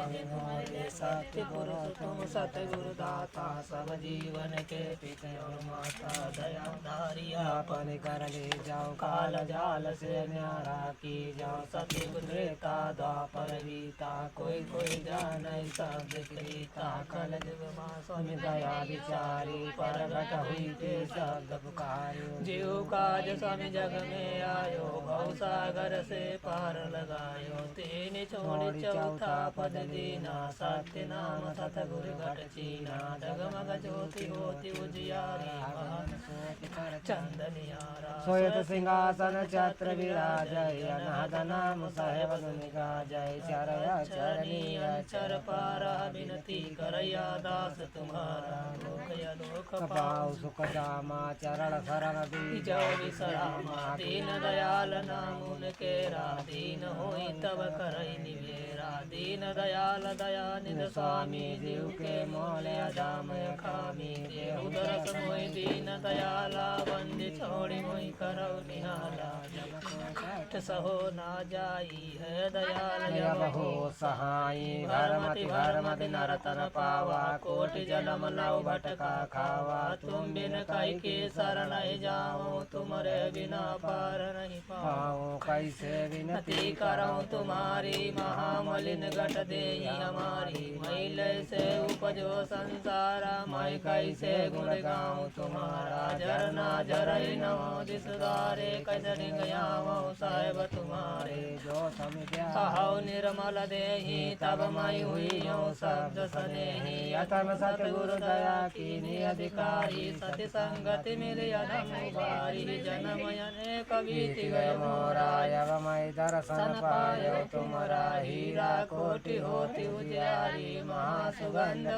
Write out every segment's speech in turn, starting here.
सत्य गुरु तुम सतगुरु दाता सब जीवन के पिता और माता दया धारिया अपन कर ले जाओ काल जाल से न्यारा की जाओ सत्य त्रेता द्वापर बीता कोई कोई जान सब कृता कल जुग स्वामी दया विचारी परगट हुई ते शब्द पुकारो जीव काज स्वामी जग में आयो भव सागर से पार लगायो तीन छोड़ चौथा पद दीना सत्य नाम सतगुरु घट चीना जगमग ज्योति होती उजियारी चंदनियारा सोयत सिंहासन छत्र विराजय अनाथ नाम साहेब दुनिका जय चरया चरनीय चर पारा विनती करया दास तुम्हारा लोक पाओ सुख जामा चरण शरण दी जय विश्रामा दीन दयाल नाम उनकेरा दीन होई तब करई निवेरा दीन दयाल दया निध स्वामी जीव के मोले अजामय खामी देहु दरस मोहि दीन दयाला बंदी छोड़ी मोहि करौ निहाला जब कष्ट सहो ना जाई है दयाल जब हो सहाई भरमति नरतन पावा कोटि जन्म लव भटका खावा तुम बिन कई के शरण जाओ तुमरे बिना पार नहीं पाओ कैसे विनती करो तुम्हारी महामलिन घट दे हमारी मैल से उपजो संसारा मैं कैसे गुण गाऊं तुम्हारा झरना झरई नवो दिसदारे कैसे गयाओ साहेब तुम्हारे जो समिध्या निर्मल देहि तब मैं हुई शब्द स्नेही अतम सतगुरु दया की अधिकारी सत्य संगति मिली अधम बारी जन्म अनेक बीति गए मोरा अब मैं दर्शन पायो तुम्हारा हीरा कोटि होती उजियारी महासुगंध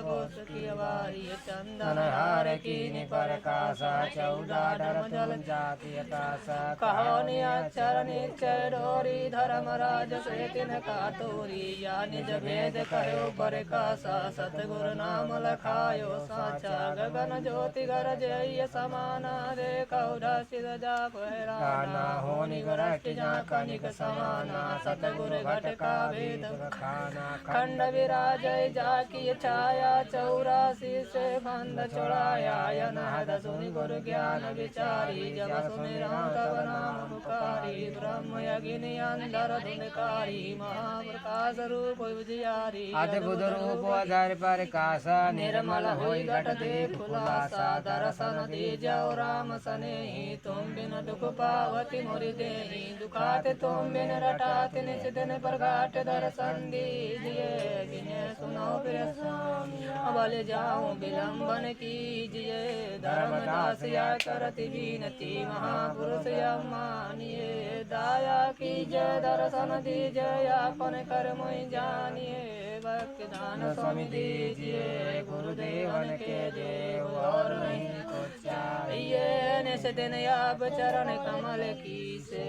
की वारी चंदन हार की प्रकाशा 14 धर्म जल जाति आकाशा कहो निचर निश्चय डोरी धर्मराज से तिन का तोरी या निज भेद कहो प्रकाशा सतगुरु नाम लखायो साचा गगन ज्योति गर जय समाना रे कौड़ा सिद जा पहराना हो निगरष्ट जा कनिक समाना सतगुरु घट का भेद खाना खंड विराजय जाकी छाया 84 से बंद छुड़ाया अनहद सुनि गुरु ज्ञान विचारी जब सुमिरा तब नाम पुकारी ब्रह्म यज्ञ अंदर धुनकारी महाप्रकाश रूप उजियारी अद्भुत रूप अधर प्रकाश निर्मल होई घट दे खुलासा दर्शन दीजो राम सनेही तुम बिन दुख पावती मोरि देहि दुखाते तुम बिन रटाते निज दिन प्रगाट दर्शन दीजिए जिन्हें सुनो प्रिय स्वामी बल जाऊं विलंबन कीजिए धर्मदास या करति विनती महापुरुष मानिए दया कीजिए दर्शन दीजिए अपन कर्म जानिए भक्ति दान स्वामी दीजिए गुरुदेवन के देव और नहीं कुछ चाहिए निस दिन आप चरण कमल की से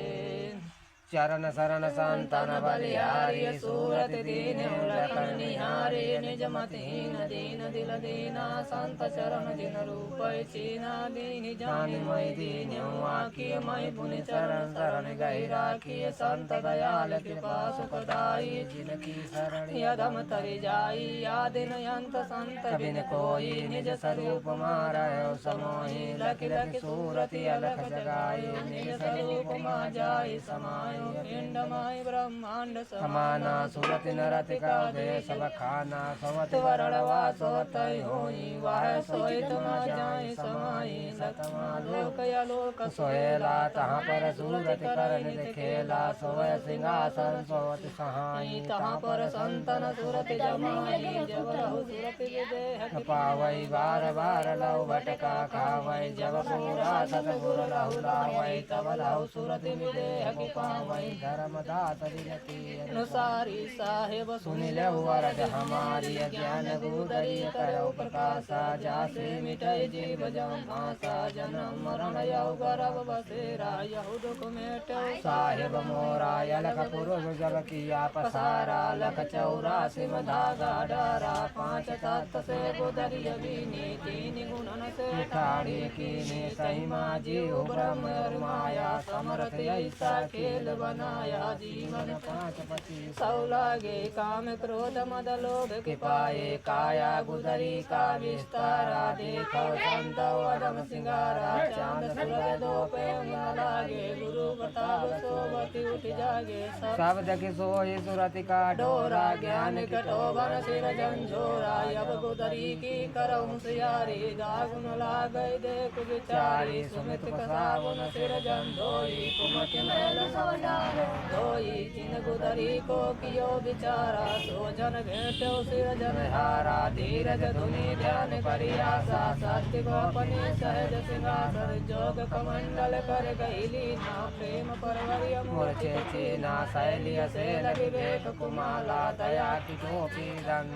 चरण शरण संतन बलिहारी सूरत दीन लखन निहारी निज मतिहीन दीन दिल दीना संत चरण जिन रूप चीना दीन जान मई दीन आखी मई पुनि चरण शरण गही राखी संत दयाल कृपा सुखदाई जिनकी शरण यदम तरि जाई आदिन अंत संत बिन कोई निज स्वरूप मारयो समोहि लख लख सूरति अलख जगाई निज स्वरूप मा जाई समाय पिंडमय ब्रह्मांड समाना सुरति नरति का दे सब खाना समत वरण वासो तय होई वाह सोई तुम जाई समाई सतमा लोक या लोक सोहेला तहाँ पर सूरत करन खेला सोय सिंहासन सोत सहाई तहाँ पर संतन सुरत जमाई जब रहु सुरत विदेह पावई बार बार लव भटका खावई जब पूरा सतगुरु लहु लावई तब लहु सुरत विदेह पावई धर्मदास अनुसारी साहेब सुनि लहु वरद हमारी ज्ञान गुदरी करो प्रकाशा जासे मिटय जीव जम आशा जन्म मरण यौ गर्भ बसेरा यहु दुख मेटौ साहेब मोरा अलख पुरुष जब किया पसारा लख 84 धागा डारा 5 तत्व से गुदरी बीनी 3 गुणन से ठाड़ी कीनी सही माजी ब्रह्म माया समर्थ ऐसा खेल बनाया जीवन पाँच पति सौ लागे काम क्रोध मद लोभ के पाए काया गुदरी का विस्तारा देखो संत अदम सिंगारा चांद सूरज दो पे न लागे गुरु प्रताप सोबती उठ जागे सब जगह सोई सुरति का डोरा ज्ञान कटो बन सिर झंझोरा अब गुदरी की करो मुसियारी दागुन लागे देख विचारी सुमित कसावन सिर झंझोई कुमति मैल सो डारे धोई जिन गुदरी को कियो विचारा सो जन भेटो सिर जन हारा धीरज धुनि ध्यान परियासा सत्य को अपने सहज सिंहासन जोग कमंडल कर गईली ना प्रेम परवरिय मूर्छे चीना शैली शैल विवेक कुमाला दया की टोपी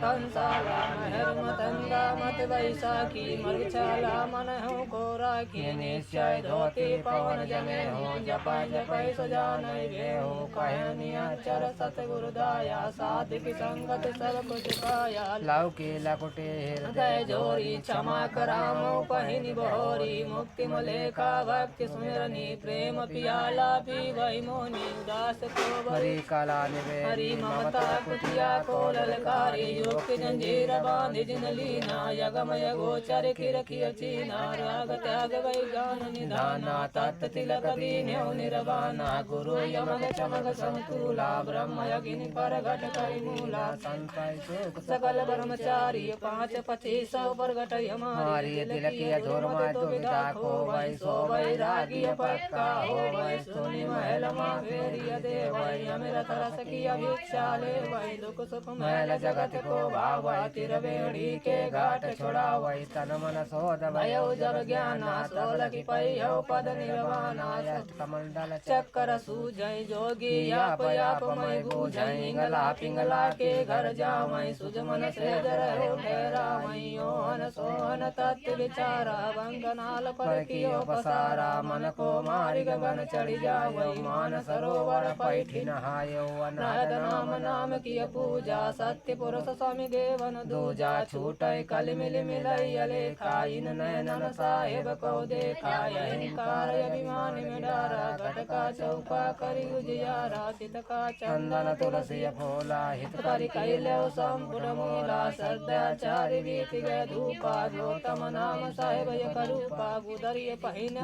कंसाला मेहर मतंगा मत वैशाखी मृगशाला मन हो को राखी निश्चय धोती पवन जमे हो जप जप सुजान वे हो कहनिया चर सतगुरु दाया साधिक संगत सब कुछ पाया लौकी लकुटे हृदय जोरी क्षमा करामो पहिनी बहोरी मुक्ति मलेखा भक्ति सुमिरनी प्रेम पियाला पी वही मोनी उदास को बरी कला निवे हरि ममता कुटिया को ललकारी युक्ति जंजीर बांधि जिन लीना यगमय गोचर किरखिय चीना राग त्याग वै ज्ञान निधाना तत् तिलक दीन्यो निर्वाणा गुरु यमग चमग समतूला ब्रह्म यज्ञ पर घट करि मूला संतय सुख सकल ब्रह्मचारी पाँच पच्चीस सौ प्रगट हमारी तिलकिय झोर माय तो विदा को वै सो वैरागी पक्का हो वै सुनि महल मा फेरिय दे वै अमृत रस की अभिक्षा ले वै दुख सुख महल जगत को भावा तिरवेणी के घाट छोड़ा वै तन मन सोध भयो जब ज्ञाना सोल की पयो पद निर्वाणा कमंडल चक्कर सूझय जोगी याप याप मय बूझय इंगला पिंगला के घर जावै सुज मन से जरहो ठहरा मयो हन सोहन तत्व विचारा बंगनाल पर कियो पसारा मन को मारि गगन चढ़ी जावै मान सरोवर पैठी नहायो नारद नाम नाम किय पूजा सत्य पुरुष स्वामी देवन दूजा छूटै कल मिल मिलय लेखा इन नयनन साहेब को देखा अहंकार अभिमान में डारा घटका चौका करि उजियारा चित का चंदन तुलसी फूला हित करि कैलो संपूर्ण मूला सदाचारी बीत गए धूपा गौतम नाम साहेब करूपा गुदरिय पहिन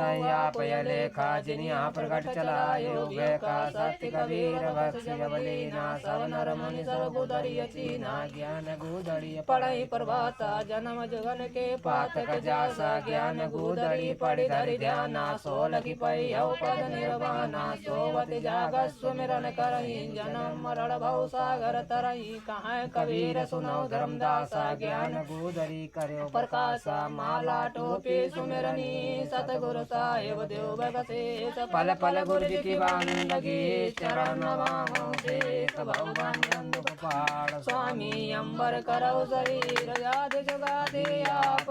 पय लेखा जिनिया प्रकट चलायो का सत्य कबीर भक्ति बलीना सब नर मुनि सब गुदरिय चीना ज्ञान गुदरिय पढ़ई प्रभाता जन्म जगन के पातक जासा ज्ञान गुदरी पढ़ि धरि ध्याना सोल की पयो पद निर्वाणा सोवत जागत सुमिरन करई जन्म मरण भव सागर तरई कहाँ कबीर सुनो धर्मदासा ज्ञान गुदरी करो प्रकाशा माला टोपी सुमिरनी सतगुरु साहेब देव बगसेस पल पल गुरु जी की बंदगी चरण नवामो शेष भगवान पहाड़ स्वामी अंबर करो शरीर याद जुगादे आप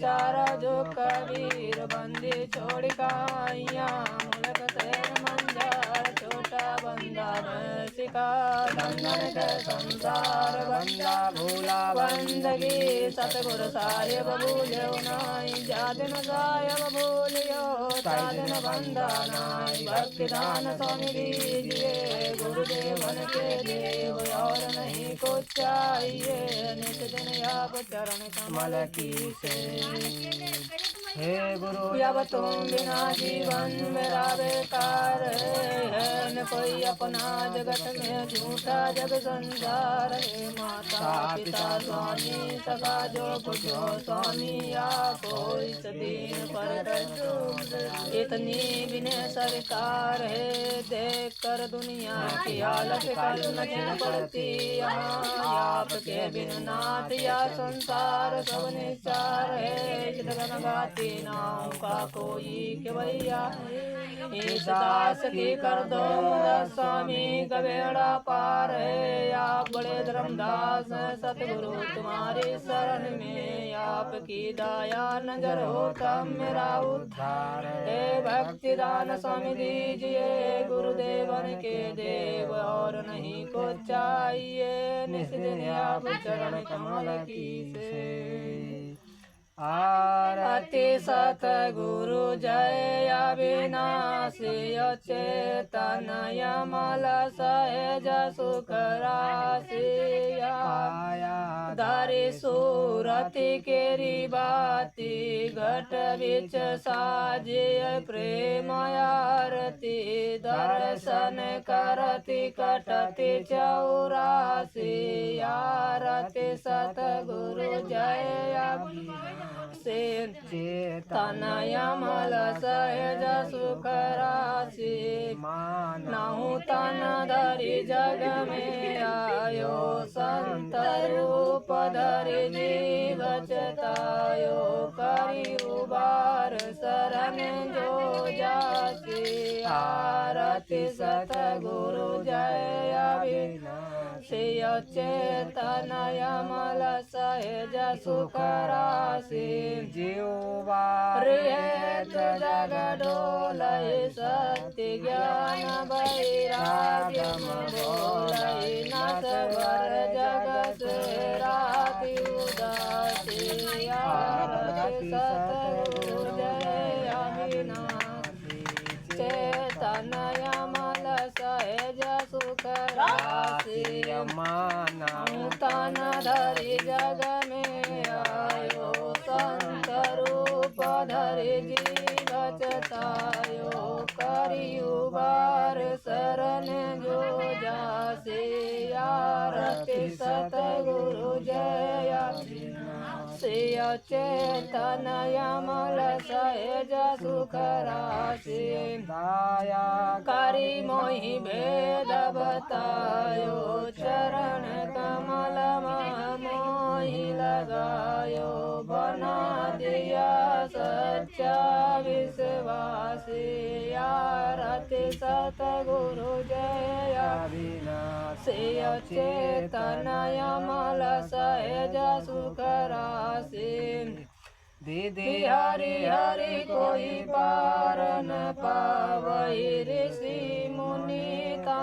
चार जो कबीर बंदी छोड़ काइया मुलक शहर मंजार छोटा बंदा सिका धन के संसार बंदा भूला बंदगी सतगुरु साहेब भूल्यो नाई जादिन साहेब भूलियो तादिन बंदा नाई भक्ति दान स्वामी दीजिए गुरुदेवन के देव और नहीं कुछ चाहिए नित दिन आप चरण कमल की से हे गुरु अब तुम बिना जीवन मेरा बेकार है न कोई अपना जगत में झूठा जग संसार है माता पिता स्वामी सखा जो कुछ हो स्वामी आपको इस दीन पर इतनी विनय सरकार है देख कर दुनिया की हालत करना पड़ती आपके बिन नाथ या संसार सब निचार है गाती नाम का कोई केवैया इस दास की कर दो स्वामी का बेड़ा पार है आप बड़े धर्मदास सतगुरु तुम्हारी शरण में आपकी दया नजर हो तब मेरा उद्धार है भक्ति दान स्वामी दीजिए गुरुदेवन के देव और नहीं को चाहिए निश्चित आप चरण कमल की से आरती सतगुरु जय अविनाशी चेतन यमल सहज सुख राशि दारी सूरति केरी बाती घट बिच साजिय प्रेम आरती दर्शन करती कटती चौरासी आरती सतगुरु जय चेतन यमल सहज सुख राशि नाहु तन धरि जग में आयो संत रूप धरि जीव चतायो करि उबार शरण जो जासी आरती सतगुरु जय अविनाशी चेतन यमल सहज सुख राशि जीवारियत जग डोलय सत्य ज्ञान वैराग्यम बोलय नाथ वर जग से राति उदासी आरती सतगुरु जय अविनाशी चेतन यमल सहज सुख राशि तन धरि जग में आयो संत रूप धरि जीव चतायो करि उबार शरण जो जासी आरती सतगुरु जय अविनाशी चेतन यमल सहज सुख राशि दया करि मोहि भेद बतायो चरण कमल मोहि लगायो बना दिया सच्चा विश्वासी आरती सतगुरु जय अविनाशी चेतन यमल सहज सुख राशि दीदी हरि हरि कोई पार न पावई ऋषि मुनि ता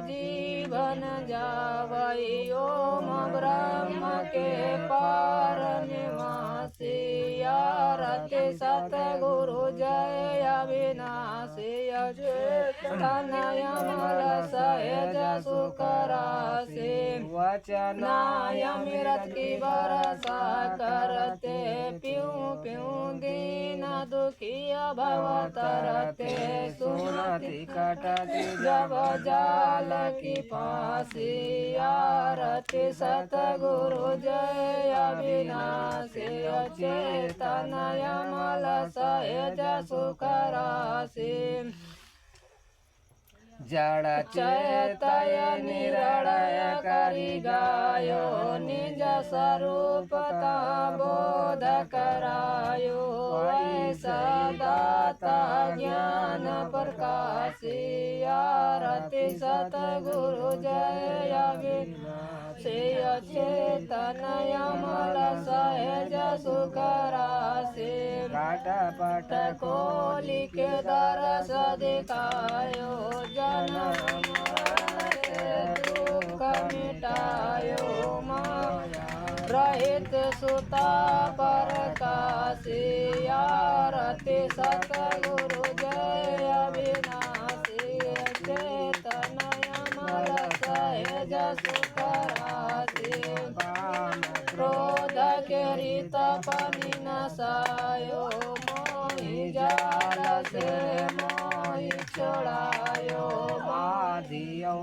जीवन जावई ओम ब्रह्म के पार निवासी आरती सतगुरु जय अविनाशी चेतन यमल सहज सुख राशि वचनामृत की बरसा करते प्यूं प्यूं दीन दुखिया भव तरते सुनति कटति जब जाल की फांसी आरती सतगुरु जय अविनाशी चेतन यमल सहज सुख राशि जड़ चेतय निरणय करि गायो निज स्वरूपता बोध करायो ऐसा दाता ज्ञान प्रकाशी आरती सतगुरु जय अविनाशी चेतन यमल सहज सुख राशि घट पट खोलि के दरस दिखायो जन्म दुख मिटायो माया रहित सुता प्रकाशी आरती सतगुरु जय अविनाशी चेतन यमल सहज सुख राशि क्रोध के रीत पनि नसायो मोहि जाल से मोहि छोड़ायो बाधियो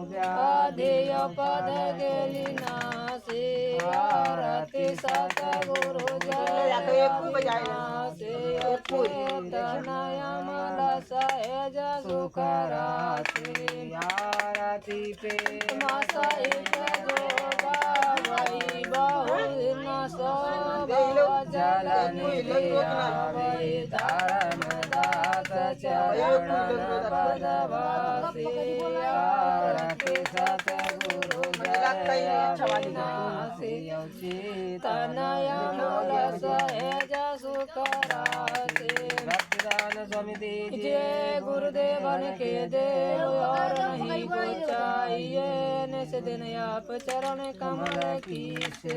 पद गेली नासी आरती सतगुरु जय अविनाशी चेतन यमल सहज सुख राशि आरती पे सहित जोगा वही बहु न जननी वही धर्म दास चरण पदवासी आरती सतगुरु जय अविनाशी चेतन यमल सहज सुख राशि दान स्वामी दीजिए जय गुरुदेवन के देव और नहीं को चाहिए निस दिन आप चरण कमल की से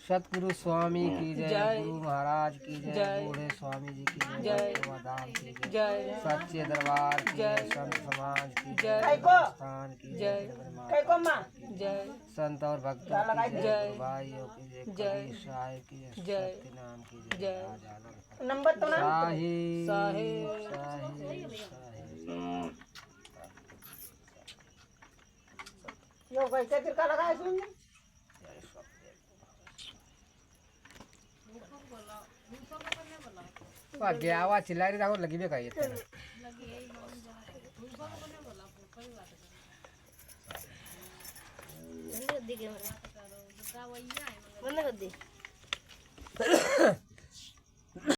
सतगुरु स्वामी की जय, जय। गुरु महाराज की जय, जय। बूढ़े स्वामी जी की जय। जय, बाबा की जय, जय सच्चे दरबार की जय, जय। संत समाज की जय। जय, स्थान की जय। जय, जगन्नाथ की जय, जय संत और भक्तों की जय, जय। गुरु भाइयों की जय, जय। कबीर साहिब की जय, जय। सत्य नाम की जय, जय। राजा नंबर तो ना साहिब साहिब। साहिब साहिब। यो कैसे तिरका लगाए सुन गया आवाज चिल्ला रही था लगी भी कही बंद कर दी